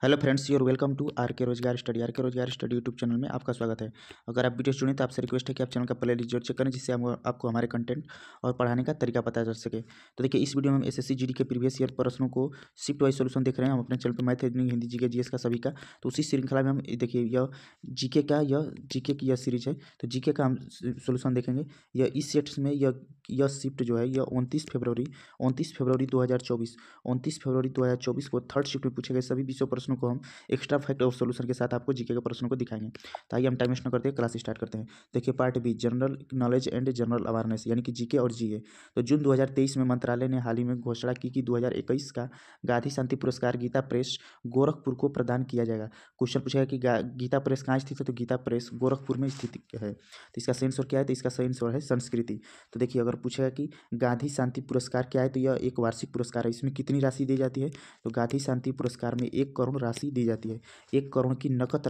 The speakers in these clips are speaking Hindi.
Hello friends, your welcome to R K Rozgar study YouTube channel में आपका स्वागत है। अगर आप वीडियो चुनें तो आपसे रिक्वेस्ट है कि आप चैनल का प्ले लिस्ट जरूर चेक करें, जिससे आपको हमारे कंटेंट और पढ़ाने का तरीका पता चल सके। तो देखिए, इस वीडियो में हम एसएससी जीडी के प्रीवियस ईयर प्रश्नों को शिफ्ट वाइज सोल्यूशन देख रहे हैं हम अपने चैनल पर, math, reasoning, Hindi, GK, GS का सभी का। तो उसी श्रृंखला में हम देखिए यह जीके की यह सीरीज है, तो जीके का हम सोल्यूशन देखेंगे। यह इस सेट्स में यह शिफ्ट जो है यह 29 फरवरी 2024 को थर्ड शिफ्ट में पूछे गए सभी 20 प्रश्नों को हम एक्स्ट्रा फैक्ट और सॉल्यूशन के साथ आपको जीके के प्रश्नों को दिखाएंगे। तो आइए हम टाइम वेस्ट न करते हैं, क्लास स्टार्ट करते हैं। देखिए, part B, general knowledge and general awareness, यानी कि जीके और जीए। तो जून 2023 में मंत्रालय ने हाल ही में घोषणा की कि 2021 का गांधी शांति पुरस्कार गीता प्रेस गोरखपुर को प्रदान किया जाएगा। क्वेश्चन पूछेगा कि गीता प्रेस कहाँ स्थित है, तो गीता प्रेस गोरखपुर में स्थित है। तो इसका सही आंसर क्या है, तो इसका सही आंसर है संस्कृति। तो देखिए, अगर पूछेगा कि गांधी शांति पुरस्कार क्या है, तो यह एक वार्षिक पुरस्कार है। इसमें कितनी राशि दी जाती है, तो गांधी शांति पुरस्कार में 1 करोड़ राशि दी जाती है। 1 करोड़ की नकद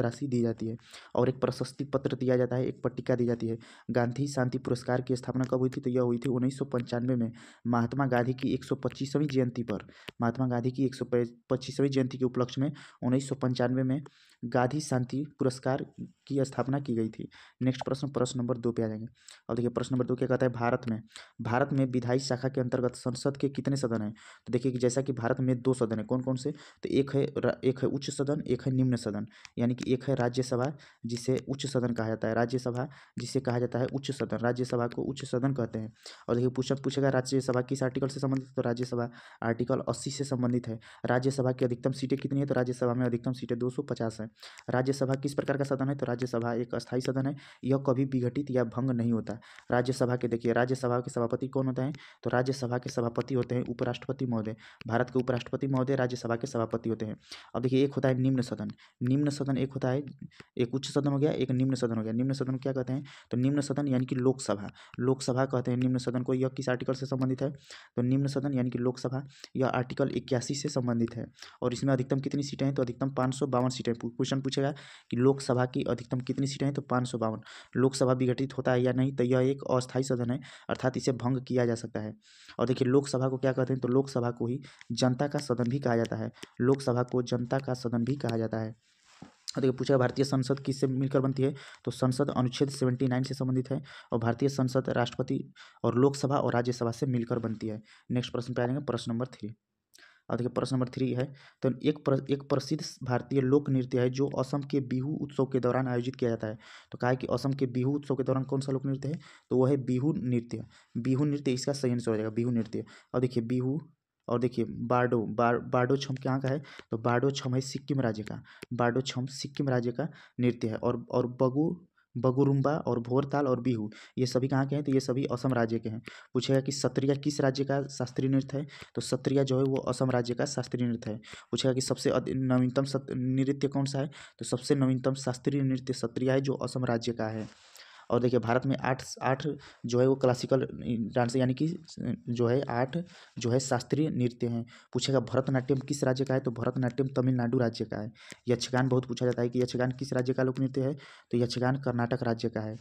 राशि दी जाती है। और एक प्रशस्ति पत्र दिया जाता है, एक पट्टिका दी जाती है। गांधी शांति पुरस्कार की स्थापना कब हुई थी, तो यह हुई थी 1995 में, महात्मा गांधी की 125वीं जयंती पर। महात्मा गांधी की 125वीं जयंती के उपलक्ष्य में 1995 में गांधी शांति पुरस्कार की स्थापना की गई थी। नेक्स्ट प्रश्न नंबर 2 पे आ जाएंगे। और देखिए, प्रश्न नंबर 2 क्या कहता है, भारत में विधायी शाखा के अंतर्गत संसद के कितने सदन हैं। तो देखिए कि जैसा कि भारत में 2 सदन है, कौन कौन से, तो एक है उच्च सदन, एक है निम्न सदन। यानी कि एक है राज्यसभा, जिसे उच्च सदन कहा जाता है, राज्यसभा जिसे कहा जाता है उच्च सदन, राज्यसभा को उच्च सदन कहते हैं। और देखिए, पूछेगा राज्यसभा किस आर्टिकल से संबंधित, तो राज्यसभा आर्टिकल 80 से संबंधित है। राज्यसभा की अधिकतम सीटें कितनी है, तो राज्यसभा में अधिकतम सीटें 250 है। राज्यसभा किस प्रकार का सदन है, तो राज्यसभा एक अस्थायी सदन है, यह कभी विघटित या भंग नहीं होता। राज्यसभा के देखिए, राज्यसभा के सभापति कौन होता है, तो राज्यसभा के सभापति होते हैं उपराष्ट्रपति महोदय। भारत के उपराष्ट्रपति महोदय राज्यसभा के सभापति होते हैं। अब देखिए, एक होता है निम्न सदन, एक होता है, एक उच्च सदन हो गया, एक निम्न सदन हो गया। निम्न सदन क्या कहते हैं, तो निम्न सदन यानी कि लोकसभा कहते हैं निम्न सदन को। यह किस आर्टिकल से संबंधित है, तो निम्न सदन यानी कि लोकसभा, यह आर्टिकल 81 से संबंधित है। और इसमें अधिकतम कितनी सीटें हैं, तो अधिकतम 552 सीटें। क्वेश्चन पूछेगा कि लोकसभा की अधिकतम कितनी सीटें हैं, तो 552। लोकसभा विघटित होता है या नहीं, तो यह एक अस्थायी सदन है, अर्थात इसे भंग किया जा सकता है। और देखिए, लोकसभा को क्या कहते हैं, तो लोकसभा को ही जनता का सदन भी कहा जाता है। लोकसभा को जनता का सदन भी कहा जाता है। देखिए, पूछा भारतीय संसद किससे मिलकर बनती है, तो संसद अनुच्छेद 79 से संबंधित है। और भारतीय संसद राष्ट्रपति और लोकसभा और राज्यसभा से मिलकर बनती है। नेक्स्ट प्रश्न पे आ जाएंगे, प्रश्न नंबर 3। और देखिए, प्रश्न नंबर 3 है, तो एक प्रसिद्ध भारतीय लोक नृत्य है जो असम के बिहू उत्सव के दौरान आयोजित किया जाता है। तो कहा है कि असम के बिहू उत्सव के दौरान कौन सा लोक नृत्य है, तो वह है बिहू नृत्य। इसका सही आंसर हो जाएगा बिहू नृत्य। और देखिए, बिहू, और देखिए बारडो छम कहाँ का है, तो बारडो छम है सिक्किम राज्य का नृत्य है। और बगुरुम्बा और भोरताल और बिहू, ये सभी कहाँ के हैं, तो ये सभी असम राज्य के हैं। पूछेगा कि सत्रिया किस राज्य का शास्त्रीय नृत्य है, तो सत्रिया जो है वो असम राज्य का शास्त्रीय नृत्य है। पूछेगा कि सबसे नवीनतम नृत्य कौन सा है, तो सबसे नवीनतम शास्त्रीय नृत्य सत्रिया है, जो असम राज्य का है। और देखिए, भारत में आठ जो है वो क्लासिकल डांस, यानी कि जो है 8 जो है शास्त्रीय नृत्य हैं। पूछेगा भरतनाट्यम किस राज्य का है, तो भरतनाट्यम तमिलनाडु राज्य का है। यक्षगान बहुत पूछा जाता है कि यक्षगान किस राज्य का लोक नृत्य है, तो यक्षगान कर्नाटक राज्य का है।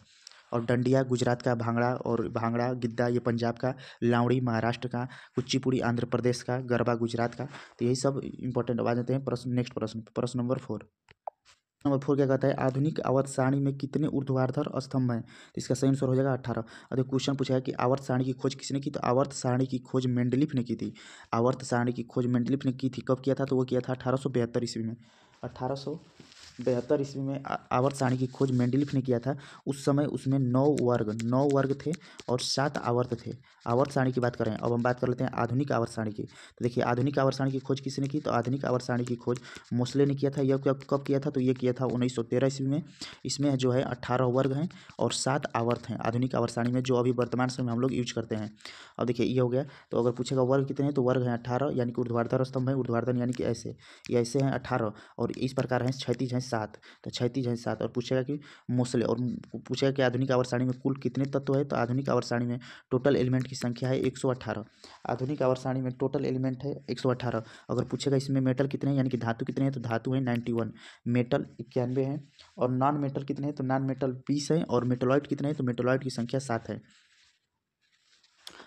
और डंडिया गुजरात का, भांगड़ा गिद्दा ये पंजाब का, लावड़ी महाराष्ट्र का, कुचिपुड़ी आंध्र प्रदेश का, गरबा गुजरात का। तो यही सब इंपॉर्टेंट आ जाते हैं। नेक्स्ट प्रश्न नंबर 4 क्या कहता है, आधुनिक आवर्त सारणी में कितने ऊर्ध्वाधर स्तंभ हैं, तो इसका सही आंसर हो जाएगा 18। और क्वेश्चन पूछा कि आवर्त सारणी की खोज किसने की, तो आवर्त सारणी की खोज मेंडलीफ ने की थी। आवर्त सारणी की खोज मेंडलीफ ने की थी, कब किया था, तो वो किया था 1872 ईस्वी में। 1872 ईस्वी में आवर्त सारणी की खोज मेंडलीफ ने किया था। उस समय उसमें 9 वर्ग थे और 7 आवर्त थे। आवर्त सारणी की बात कर रहे हैं। अब हम बात कर लेते हैं आधुनिक आवर्त सारणी की। तो देखिए, आधुनिक आवर्त सारणी की खोज किसने की, तो आधुनिक आवर्त सारणी की खोज मोसले ने किया था। यह कब किया था, तो ये किया था 1913 ईस्वी में। इसमें जो है 18 वर्ग हैं और 7 आवर्त हैं आधुनिक आवर्त सारणी में, जो अभी वर्तमान समय में हम लोग यूज करते हैं। अब देखिए, ये हो गया। तो अगर पूछेगा वर्ग कितने हैं, तो वर्ग हैं 18, यानी कि ऊर्ध्वाधर स्तंभ है, ऊर्ध्वाधर यानी कि ऐसे, ये ऐसे हैं 18, और इस प्रकार हैं क्षैतिज हैं 7, तो क्षैतिज हैं 7। और पूछेगा कि मोसले, और पूछेगा कि आधुनिक आवर्त सारणी में कुल कितने तत्व है, तो आधुनिक आवर्त सारणी में टोटल एलिमेंट की संख्या है 118। आधुनिक आवर्त सारणी में टोटल एलिमेंट है 118। अगर पूछेगा इसमें मेटल कितने हैं, यानी कि धातु कितने हैं, तो धातु है 91, मेटल 91 हैं। और नॉन मेटल कितने हैं, तो नॉन मेटल 20 हैं। और मेटलॉइड कितने हैं, तो मेटलॉइड की संख्या 7 है।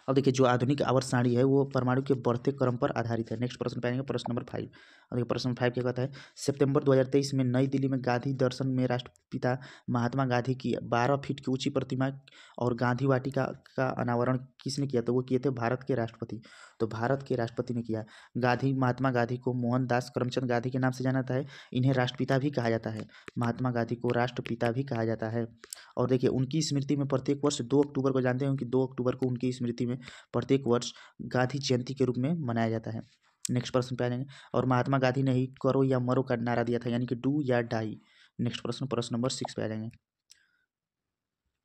अब देखिए जो आधुनिक आवर्त सारणी है वो परमाणु के बढ़ते क्रम पर आधारित है। नेक्स्ट प्रश्न पे आएंगे, प्रश्न नंबर 5। और देखिए प्रश्न 5 क्या कहता है, सितंबर 2023 में नई दिल्ली में गांधी दर्शन में राष्ट्रपिता महात्मा गांधी की 12 फीट की ऊंची प्रतिमा और गांधी वाटिका का अनावरण किसने किया? तो वो किए थे भारत के राष्ट्रपति। तो भारत के राष्ट्रपति ने किया। गांधी, महात्मा गांधी को मोहनदास करमचंद गांधी के नाम से जाना जाता है। इन्हें राष्ट्रपिता भी कहा जाता है। महात्मा गांधी को राष्ट्रपिता भी कहा जाता है। और देखिए उनकी स्मृति में प्रत्येक वर्ष 2 अक्टूबर को, जानते हैं कि 2 अक्टूबर को उनकी स्मृति में प्रत्येक वर्ष गांधी जयंती के रूप में मनाया जाता है। नेक्स्ट प्रश्न पे आ जाएंगे, और महात्मा गांधी ने ही करो या मरो का नारा दिया था, यानी कि डू या डाई। नेक्स्ट प्रश्न, प्रश्न नंबर 6 पे आ जाएंगे।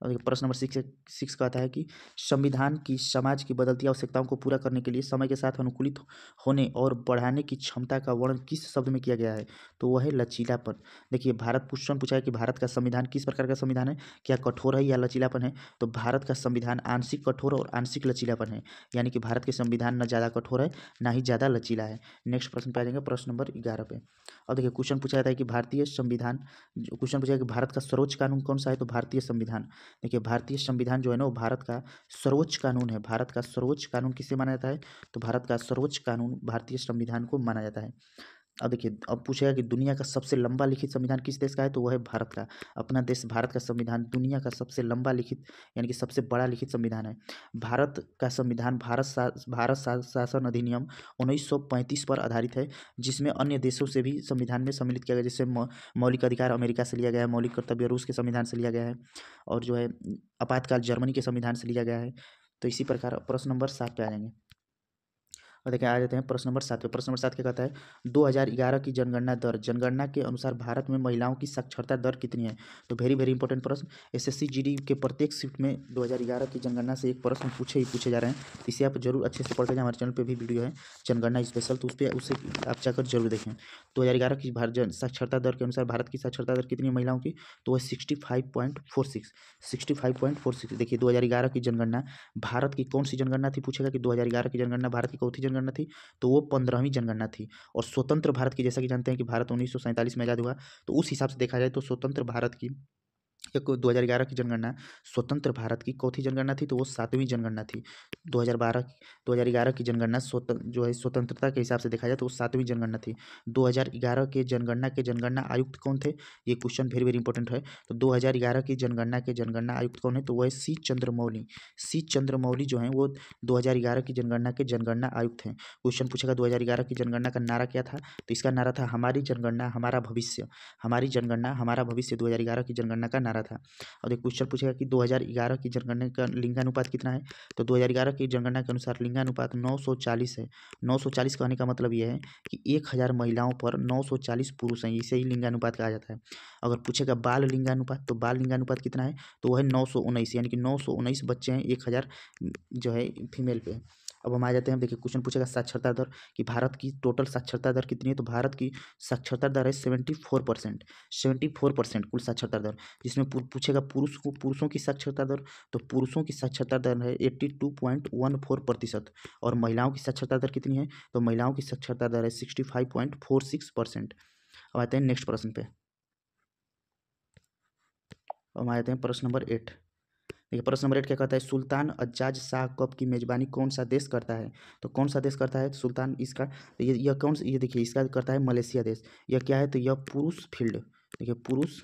और प्रश्न नंबर 6 कहता है कि संविधान की समाज की बदलती आवश्यकताओं को पूरा करने के लिए समय के साथ अनुकूलित होने और बढ़ाने की क्षमता का वर्णन किस शब्द में किया गया है? तो वह है लचीलापन। देखिए भारत क्वेश्चन पूछा है कि भारत का संविधान किस प्रकार का संविधान है, क्या कठोर है या लचीलापन है? तो भारत का संविधान आंशिक कठोर और आंशिक लचीलापन है, यानी कि भारत के संविधान न ज़्यादा कठोर है ना ही ज़्यादा लचीला है। नेक्स्ट प्रश्न पे आ जाएंगे, प्रश्न नंबर 11 पे। और देखिए क्वेश्चन पूछा जाता है कि भारतीय संविधान, क्वेश्चन पूछा है कि भारत का सर्वोच्च कानून कौन सा है? तो भारतीय संविधान। देखिए भारतीय संविधान जो है ना वो भारत का सर्वोच्च कानून है। भारत का सर्वोच्च कानून किसे माना जाता है? तो भारत का सर्वोच्च कानून भारतीय संविधान को माना जाता है। अब देखिए अब पूछेगा कि दुनिया का सबसे लंबा लिखित संविधान किस देश का है? तो वह है भारत का। अपना देश भारत का संविधान दुनिया का सबसे लंबा लिखित यानी कि सबसे बड़ा लिखित संविधान है। भारत का संविधान भारत शासन अधिनियम 1935 पर आधारित है, जिसमें अन्य देशों से भी संविधान में सम्मिलित किया गया, जैसे मौलिक अधिकार अमेरिका से लिया गया है, मौलिक कर्तव्य रूस के संविधान से लिया गया है, और जो है आपातकाल जर्मनी के संविधान से लिया गया है। तो इसी प्रकार प्रश्न नंबर 7 पे आ जाएंगे। और देखिए आ जाते हैं प्रश्न नंबर 7 पे। प्रश्न नंबर 7 क्या कहता है, 2011 की जनगणना दर, जनगणना के अनुसार भारत में महिलाओं की साक्षरता दर कितनी है? तो वेरी वेरी इंपॉर्टेंट प्रश्न। एसएससी जीडी के प्रत्येक शिफ्ट में 2011 की जनगणना से एक प्रश्न पूछे जा रहे हैं, तो इसे आप जरूर अच्छे से पढ़ के जाएं। हमारे चैनल पर भी वीडियो है जनगणना स्पेशल, तो उसे आप जाकर जरूर देखें। 2011 की भारत साक्षरता दर के अनुसार भारत की साक्षरता दर कितनी है महिलाओं की? तो वह 65.46। देखिए 2011 की जनगणना भारत की कौन सी जनगणना थी? पूछेगा कि 2011 की जनगणना भारत की कौन सी जनगणना थी? तो वो 15वीं जनगणना थी। और स्वतंत्र भारत की, जैसा कि जानते हैं कि भारत 1947 में आज़ाद हुआ, तो उस हिसाब से देखा जाए तो स्वतंत्र भारत की 2011 की जनगणना स्वतंत्र भारत की चौथी जनगणना थी, तो वो 7वीं जनगणना थी। 2011 की जनगणना जो है स्वतंत्रता के हिसाब से देखा जाए तो वो 7वीं जनगणना थी। 2011 के जनगणना आयुक्त कौन थे? ये क्वेश्चन वेरी वेरी इंपॉर्टेंट है। तो 2011 की जनगणना आयुक्त कौन है? तो वो है सी चंद्रमौली जो है वो 2011 की जनगणना के जनगणना आयुक्त हैं। क्वेश्चन पूछेगा 2011 की जनगणना का नारा क्या था? तो इसका नारा था हमारी जनगणना हमारा भविष्य। हमारी जनगणना हमारा भविष्य 2011 की जनगणना का नारा था। और एक क्वेश्चन पूछेगा कि 2011 की जनगणना का लिंगानुपात कितना है? तो 2011 की जनगणना के अनुसार लिंगानुपात 940 है। 940 कहने का मतलब यह है कि 1000 महिलाओं पर 940 पुरुष हैं, इसे ही लिंगानुपात कहा जाता है। अगर पूछेगा बाल लिंगानुपात, तो बाल लिंगानुपात कितना है? तो वह है 919, यानी कि 919 बच्चे हैं 1000 जो है फीमेल पे। अब हम आ जाते हैं, देखिए क्वेश्चन पूछेगा साक्षरता दर, कि भारत की टोटल साक्षरता दर कितनी है? तो भारत की साक्षरता दर है 74%। 74% कुल साक्षरता दर, जिसमें पूछेगा पुरुषों की साक्षरता दर, तो पुरुषों की साक्षरता दर है 82.14%। और महिलाओं की साक्षरता दर कितनी है? तो महिलाओं की साक्षरता दर है 65.46%। अब आते हैं नेक्स्ट प्रश्न पे। हम आ जाते हैं प्रश्न नंबर 8। देखिए प्रश्न नंबर 8 क्या कहता है, सुल्तान अज्जाज शाह कप की मेजबानी कौन सा देश करता है? तो कौन सा देश करता है सुल्तान इसका? तो यह कौन सा, ये देखिए इसका करता है मलेशिया देश। यह क्या है? तो यह पुरुष फील्ड, देखिए पुरुष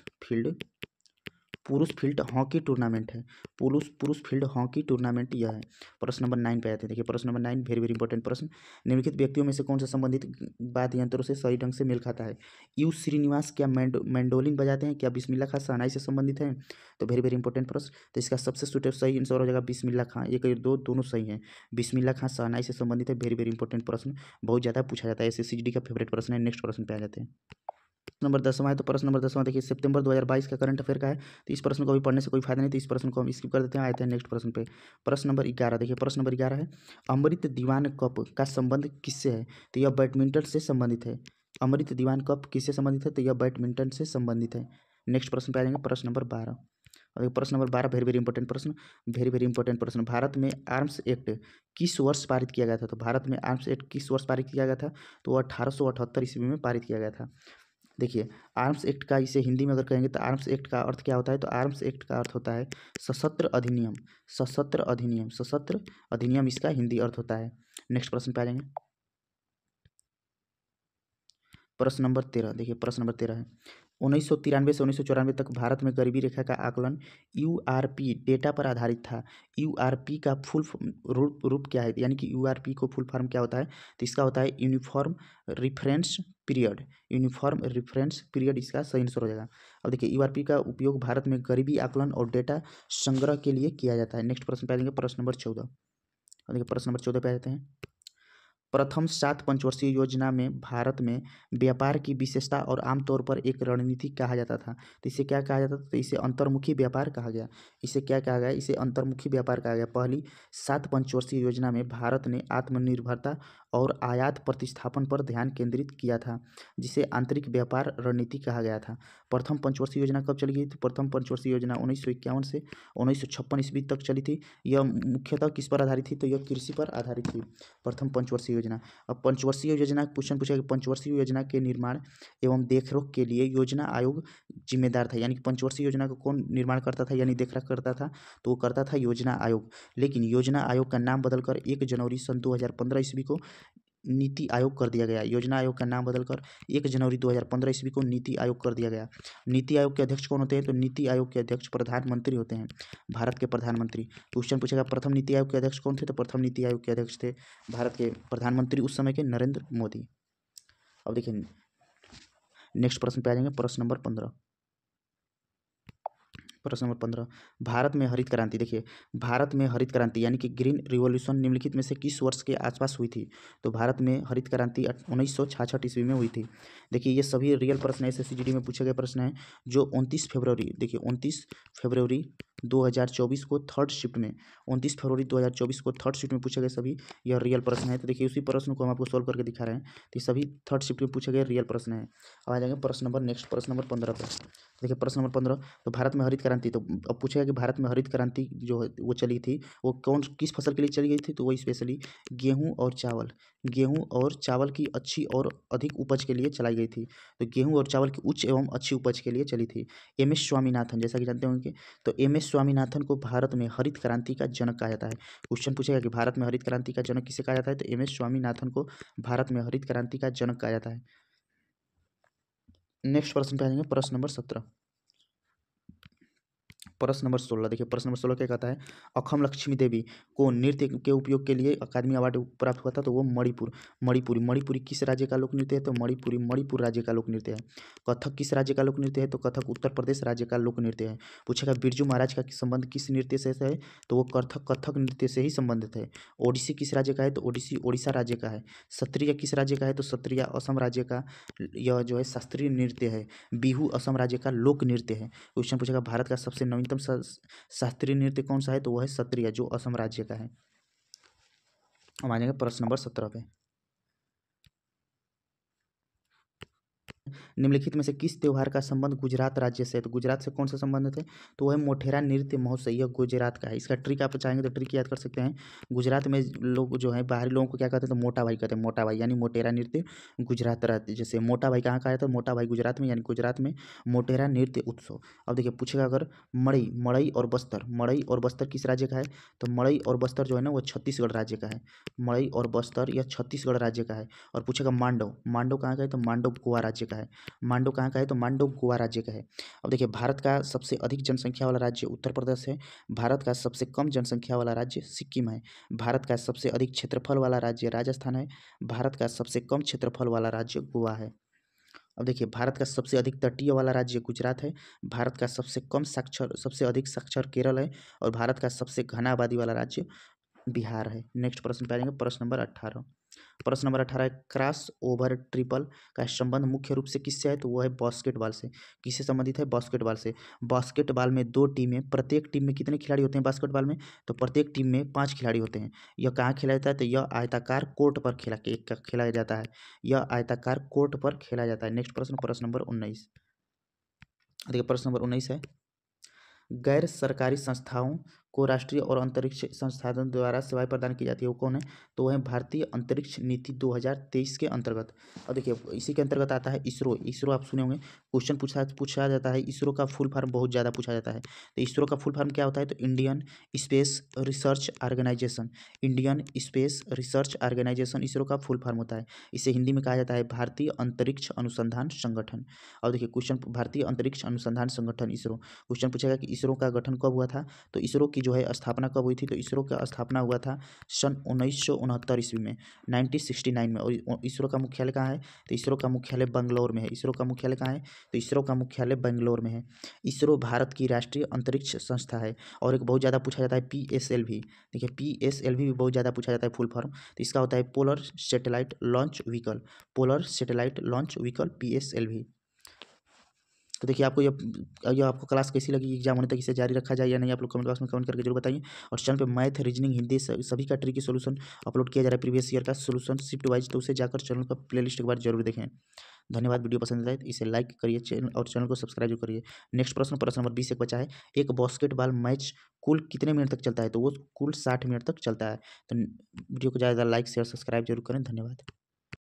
फील्ड हॉकी टूर्नामेंट है। पुरुष फील्ड हॉकी टूर्नामेंट यह है। प्रश्न नंबर 9 पे आते हैं। देखिए प्रश्न नंबर 9 वेरी वेरी इंपॉर्टेंट प्रश्न। निम्नलिखित व्यक्तियों में से कौन सा संबंधित वाद्य यंत्रों से सही ढंग से मेल खाता है? यू श्रीनिवास क्या मैंडोलिन बजाते हैं? क्या बिस्मिल्लाह खां शहनाई से संबंधित हैं? तो वेरी वेरी इंपॉर्टेंट प्रश्न। तो इसका सबसे सही आंसर हो जाएगा बिस्मिल्लाह खां। एक और दो दोनों सही हैं। बिस्मिल्लाह खां शहनाई से संबंधित है। वेरी वेरी इंपॉर्टेंट प्रश्न, बहुत ज़्यादा पूछा जाता है, एसएससी का फेवरेट प्रश्न है। नेक्स्ट प्रश्न पे आ जाते हैं। नंबर 10वां है। तो प्रश्न नंबर 10वां देखिए सितंबर 2022 का करंट अफेयर का है, तो इस प्रश्न को भी पढ़ने से कोई फायदा नहीं, तो इस प्रश्न को हम स्किप कर देते हैं। आते हैं नेक्स्ट प्रश्न पे। प्रश्न नंबर 11 देखिए, प्रश्न नंबर 11 है, अमृत दीवान कप का संबंध किससे है? तो यह बैडमिंटन से संबंधित है। अमृत दीवान कप किससे संबंधित है? तो यह बैडमिंटन से संबंधित है। नेक्स्ट प्रश्न पे आ जाएंगे, प्रश्न नंबर 12। और प्रश्न नंबर 12 वेरी वेरी इंपॉर्टेंट प्रश्न, वेरी वेरी इंपॉर्टेंट प्रश्न। भारत में आर्म्स एक्ट किस वर्ष पारित किया गया था? तो भारत में आर्म्स एक्ट किस वर्ष पारित किया गया था? तो 1878 ईस्वी में पारित किया गया था। देखिए आर्म्स एक्ट का इसे हिंदी में अगर कहेंगे तो आर्म्स एक्ट का अर्थ क्या होता है, तो आर्म्स एक्ट का अर्थ होता है सशस्त्र अधिनियम। सशस्त्र अधिनियम, सशस्त्र अधिनियम इसका हिंदी अर्थ होता है। नेक्स्ट प्रश्न पे आ जाएंगे। प्रश्न नंबर 13, देखिए प्रश्न नंबर 13 है 1993 से 1994 तक भारत में गरीबी रेखा का आकलन यूआरपी डेटा पर आधारित था। यूआरपी का फुल रूप क्या है, यानी कि यूआरपी को फुल फॉर्म क्या होता है, तो इसका होता है uniform reference period. Uniform reference period इसका सही आंसर हो जाएगा। अब देखिए यूआरपी का उपयोग भारत में गरीबी आकलन और डेटा संग्रह के लिए किया जाता है। नेक्स्ट प्रश्न पे आ जाएंगे, प्रश्न नंबर 14। अब देखिए प्रश्न नंबर 14 पे आ जाते हैं। प्रथम 7 पंचवर्षीय योजना में भारत में व्यापार की विशेषता और आमतौर पर एक रणनीति कहा जाता था। तो इसे क्या कहा जाता था, तो इसे अंतर्मुखी व्यापार कहा गया। इसे क्या कहा गया, इसे अंतर्मुखी व्यापार कहा गया। पहली 7 पंचवर्षीय योजना में भारत ने आत्मनिर्भरता और आयात प्रतिस्थापन पर ध्यान केंद्रित किया था, जिसे आंतरिक व्यापार रणनीति कहा गया था। प्रथम पंचवर्षीय योजना कब चली गई, तो प्रथम पंचवर्षीय योजना 1951 से 1956 ईस्वी तक चली थी। यह मुख्यतः किस पर आधारित थी, तो यह कृषि पर आधारित थी, प्रथम पंचवर्षीय योजना। अब पंचवर्षीय योजना क्वेश्चन पूछा कि पंचवर्षीय योजना के निर्माण एवं देखरेख के लिए योजना आयोग जिम्मेदार था, यानी कि पंचवर्षीय योजना को कौन निर्माण करता था यानी देखरेख करता था, तो वो करता था योजना आयोग। लेकिन योजना आयोग का नाम बदलकर 1 जनवरी सन 2015 ईस्वी को नीति आयोग कर दिया गया। योजना आयोग का नाम बदलकर 1 जनवरी 2015 ईस्वी को नीति आयोग कर दिया गया। नीति आयोग के अध्यक्ष कौन होते हैं, तो नीति आयोग के अध्यक्ष प्रधानमंत्री होते हैं, भारत के प्रधानमंत्री। क्वेश्चन पूछेगा प्रथम नीति आयोग के अध्यक्ष कौन थे, तो प्रथम नीति आयोग के अध्यक्ष थे भारत के प्रधानमंत्री उस समय के नरेंद्र मोदी। अब देखिए नेक्स्ट प्रश्न पे आ जाएंगे, प्रश्न नंबर 15। प्रश्न नंबर 15, भारत में हरित क्रांति। देखिए भारत में हरित क्रांति यानी कि ग्रीन रिवॉल्यूशन निम्नलिखित में से किस वर्ष के आसपास हुई थी, तो भारत में हरित क्रांति 1966 ईस्वी में हुई थी। देखिए ये सभी रियल प्रश्न है, SSCGD में पूछे गए प्रश्न है जो 29 फरवरी, देखिए 29 फरवरी 2024 को थर्ड शिफ्ट में, 29 फरवरी 2024 को थर्ड शिफ्ट में पूछे गए सभी यह रियल प्रश्न है। तो देखिए उसी प्रश्न को हम आपको सोल्व करके दिखा रहे हैं, तो ये सभी थर्ड शिफ्ट में पूछे गए रियल प्रश्न है। अब आ जाएंगे प्रश्न नंबर नेक्स्ट, प्रश्न नंबर 15 पर। देखिए प्रश्न नंबर 15, तो भारत में हरित क्रांति, तो अब पूछेगा कि भारत में हरित क्रांति जो है वो चली थी वो कौन किस फसल के लिए चली गई थी, तो वो स्पेशली गेहूं और चावल, गेहूं और चावल की अच्छी और अधिक उपज के लिए चलाई गई थी। तो गेहूं और चावल की उच्च एवं अच्छी उपज के लिए चली थी। MS स्वामीनाथन, जैसा कि जानते होंगे, तो MS स्वामीनाथन को भारत में हरित क्रांति का जनक कहा जाता है। क्वेश्चन पूछेगा कि भारत में हरित क्रांति का जनक किसे कहा जाता है, तो MS स्वामीनाथन को भारत में हरित क्रांति का जनक कहा जाता है। नेक्स्ट प्रश्न पे आ जाएंगे, प्रश्न नंबर 17। प्रश्न नंबर 16, देखिए प्रश्न नंबर 16 क्या कहता है, अखम लक्ष्मी देवी को नृत्य के उपयोग के लिए अकादमी अवार्ड प्राप्त हुआ था, तो वो मणिपुरी किस राज्य का लोक नृत्य है, तो मणिपुर राज्य का लोक नृत्य है। कथक किस राज्य का लोक नृत्य है, तो कथक उत्तर प्रदेश राज्य का लोक नृत्य है। पूछेगा बिरजू महाराज का संबंध किस नृत्य से है, तो वो कथक नृत्य से ही संबंधित है। ओडिसी किस राज्य का है, तो ओडिसी ओडिशा राज्य का है। सत्रिया किस राज्य का है, तो सत्रिया असम राज्य का यह जो है शास्त्रीय नृत्य है। बिहू असम राज्य का लोक नृत्य है। क्वेश्चन पूछेगा भारत का सबसे नवीनतम शास्त्रीय नृत्य कौन सा है, तो वह है सत्रिया जो असम राज्य का है। हम आ जाएंगे प्रश्न नंबर 17 पे। निम्नलिखित में से किस त्योहार का संबंध गुजरात राज्य से है, तो गुजरात से कौन सा संबंधित है, तो वह मोटेरा नृत्य महोत्सव, यह गुजरात का है। इसका ट्रिक आप चाहेंगे तो ट्रिक याद कर सकते हैं। गुजरात में लोग जो है बाहरी लोगों को क्या कहते हैं, तो मोटा भाई कहते हैं, मोटा भाई यानी मोटेरा नृत्य गुजरात राज्य। जैसे मोटा भाई कहाँ का है, तो मोटा भाई गुजरात में, यानी गुजरात में मोटेरा नृत्य उत्सव। अब देखिए पूछेगा अगर मड़ई और बस्तर किस राज्य का है, तो मड़ई और बस्तर जो है ना वो छत्तीसगढ़ राज्य का है। मड़ई और बस्तर यह छत्तीसगढ़ राज्य का है। और पूछेगा मांडव कहाँ का है, तो मांडव गोवा राज्य का है। मांडो कहाँ का है, तो मांडो गोवा राज्य का है। अब देखिए भारत का सबसे अधिक जनसंख्या वाला राज्य उत्तर प्रदेश है। भारत का सबसे कम जनसंख्या वाला राज्य सिक्किम है। भारत का सबसे अधिक क्षेत्रफल वाला राज्य राजस्थान है। भारत का सबसे कम क्षेत्रफल वाला राज्य गोवा है। अब देखिए भारत का सबसे अधिक तटीय वाला राज्य गुजरात है। भारत का सबसे अधिक साक्षर केरल है। और भारत का सबसे घना आबादी वाला राज्य बिहार है। नेक्स्ट प्रश्न पे आ जाएंगे, प्रश्न नंबर 18। प्रश्न नंबर 18 है क्रॉस ओवर ट्रिपल का संबंध मुख्य रूप से किससे है, तो वो है बास्केटबॉल से। किससे संबंधित है, बास्केटबॉल से। बास्केटबॉल में 2 टीमें, प्रत्येक टीम में कितने खिलाड़ी होते हैं बास्केटबॉल में, तो प्रत्येक टीम में 5 खिलाड़ी होते हैं। यह कहाँ खेला जाता है, तो यह आयताकार कोर्ट पर खेला जाता है। यह आयताकार कोर्ट पर खेला जाता है। नेक्स्ट प्रश्न, प्रश्न नंबर 19। देखिए प्रश्न नंबर 19 है गैर सरकारी संस्थाओं को राष्ट्रीय और अंतरिक्ष संस्थान द्वारा सेवाएं प्रदान की जाती है वो कौन है? तो वह है भारतीय अंतरिक्ष नीति 2023 के अंतर्गत। और देखिए इसी के अंतर्गत आता है इसरो। इसरो आप सुने होंगे, क्वेश्चन पूछा जाता है। इसरो का फुल फॉर्म बहुत ज़्यादा पूछा जाता है। तो इसरो का फुल फॉर्म क्या होता है? तो Indian Space Research Organisation. Indian Space Research Organisation ISRO का फुल फॉर्म होता है। इसे हिंदी में कहा जाता है भारतीय अंतरिक्ष अनुसंधान संगठन। और देखिए क्वेश्चन, भारतीय अंतरिक्ष अनुसंधान संगठन इसरो, क्वेश्चन पूछेगा कि इसरो का गठन कब हुआ था? तो इसरो की जो है स्थापना कब हुई थी? तो इसरो का स्थापना हुआ था सन 1969 ईस्वी में, 1969 में। और इसरो का मुख्यालय कहाँ है? तो इसरो का मुख्यालय बंगलौर में है। इसरो का मुख्यालय कहाँ है? तो इसरो का मुख्यालय बेंगलोर में है। इसरो भारत की राष्ट्रीय अंतरिक्ष संस्था है। और एक बहुत ज़्यादा पूछा जाता है PSLV। देखिए PSLV भी बहुत ज़्यादा पूछा जाता है फुल फॉर्म। तो इसका होता है polar satellite launch vehicle. Polar satellite launch vehicle PSLV। तो देखिए आपको ये आपको क्लास कैसी लगी, एग्जाम होने तक इसे जारी रखा जाए या नहीं, आप लोग कमेंट बॉक्स में कमेंट करके जरूर बताइए। और चैनल पे मैथ, रीजनिंग, हिंदी सभी का ट्रिकी सोल्यूशन अपलोड किया जा रहा है, प्रीवियस ईयर का सोल्यूशन शिफ्ट वाइज। तो उसे जाकर चैनल का प्लेलिस्ट एक बार जरूर देखें। धन्यवाद। वीडियो पसंद आए तो इसे लाइक करिए और चैनल को सब्सक्राइब जरूर करिए। नेक्स्ट प्रश्न नंबर 20 एक बचा है। एक बास्केटबॉल मैच कुल कितने मिनट तक चलता है? तो वो कुल 60 मिनट तक चलता है। तो वीडियो को ज़्यादा लाइक शेयर सब्सक्राइब जरूर करें। धन्यवाद।